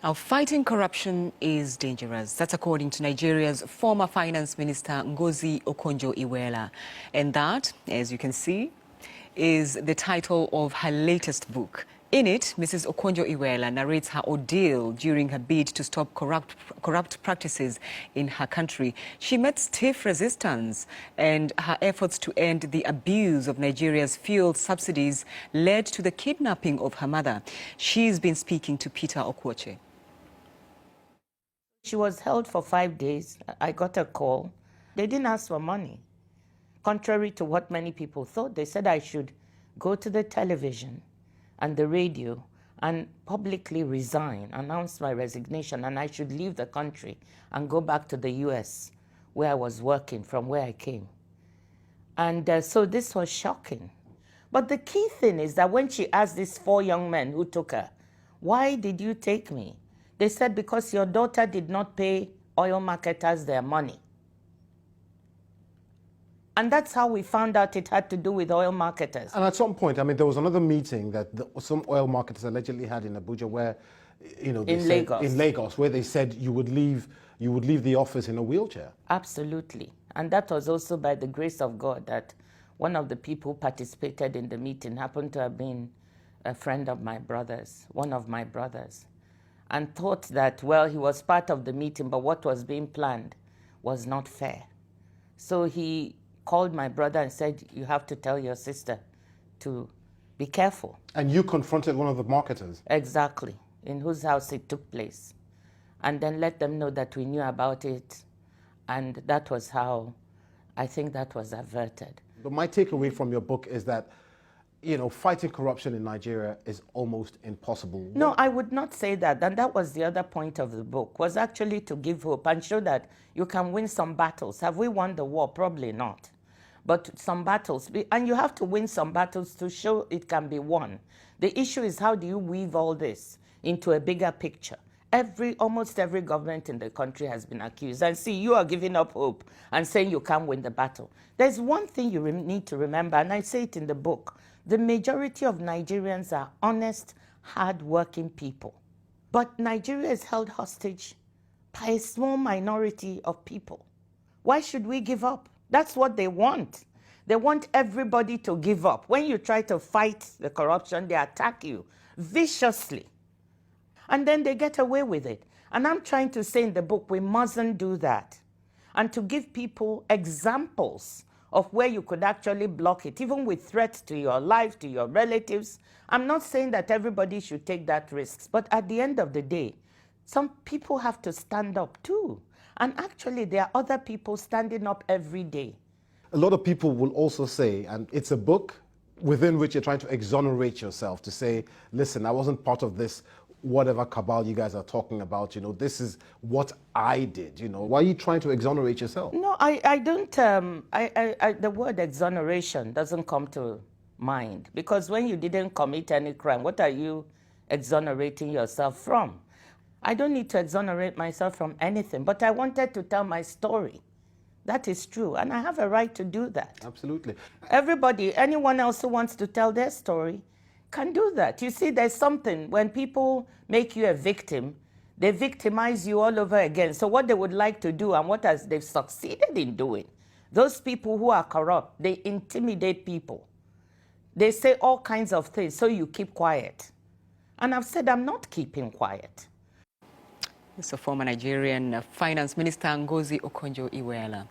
Now, fighting corruption is dangerous. That's according to Nigeria's former Finance Minister Ngozi Okonjo-Iweala. And that, as you can see, is the title of her latest book. In it, Mrs. Okonjo-Iweala narrates her ordeal during her bid to stop corrupt practices in her country. She met stiff resistance, and her efforts to end the abuse of Nigeria's fuel subsidies led to the kidnapping of her mother. She's been speaking to Peter Okwoche. She was held for 5 days. I got a call. They didn't ask for money. Contrary to what many people thought, they said I should go to the television and the radio and publicly resign, announce my resignation, and I should leave the country and go back to the US where I was working, from where I came. And so this was shocking. But the key thing is that when she asked these 4 young men who took her, "Why did you take me?" They said, "Because your daughter did not pay oil marketers their money." And that's how we found out it had to do with oil marketers. And at some point, I mean, there was another meeting that some oil marketers allegedly had in Abuja where, you know, in Lagos, where they said you would leave the office in a wheelchair. Absolutely. And that was also by the grace of God that one of the people who participated in the meeting happened to have been a friend of my brother's, one of my brothers, and thought that, well, he was part of the meeting, but what was being planned was not fair. So he called my brother and said, "You have to tell your sister to be careful." And you confronted one of the marketers? Exactly, in whose house it took place. And then let them know that we knew about it. And that was how, I think that was averted. But my takeaway from your book is that, you know, fighting corruption in Nigeria is almost impossible. No, I would not say that. And that was the other point of the book, was actually to give hope and show that you can win some battles. Have we won the war? Probably not. But some battles, and you have to win some battles to show it can be won. The issue is, how do you weave all this into a bigger picture? Almost every government in the country has been accused. And see, you are giving up hope and saying you can't win the battle. There's one thing you need to remember, and I say it in the book. The majority of Nigerians are honest, hard-working people. But Nigeria is held hostage by a small minority of people. Why should we give up? That's what they want. They want everybody to give up. When you try to fight the corruption, they attack you viciously. And then they get away with it. And I'm trying to say in the book, we mustn't do that. And to give people examples of where you could actually block it, even with threats to your life, to your relatives. I'm not saying that everybody should take that risk, but at the end of the day, some people have to stand up too. And actually, there are other people standing up every day. A lot of people will also say, and it's a book within which you're trying to exonerate yourself, to say, listen, I wasn't part of this, whatever cabal you guys are talking about, you know, this is what I did, you know. Why are you trying to exonerate yourself? No, I don't, the word exoneration doesn't come to mind, because when you didn't commit any crime, what are you exonerating yourself from? I don't need to exonerate myself from anything, but I wanted to tell my story. That is true, and I have a right to do that. Absolutely. Everybody, anyone else who wants to tell their story can do that. You see, there's something, when people make you a victim, they victimize you all over again. So what they would like to do, and they've succeeded in doing, those people who are corrupt, they intimidate people. They say all kinds of things, so you keep quiet. And I've said I'm not keeping quiet. This is former Nigerian Finance Minister Ngozi Okonjo-Iweala.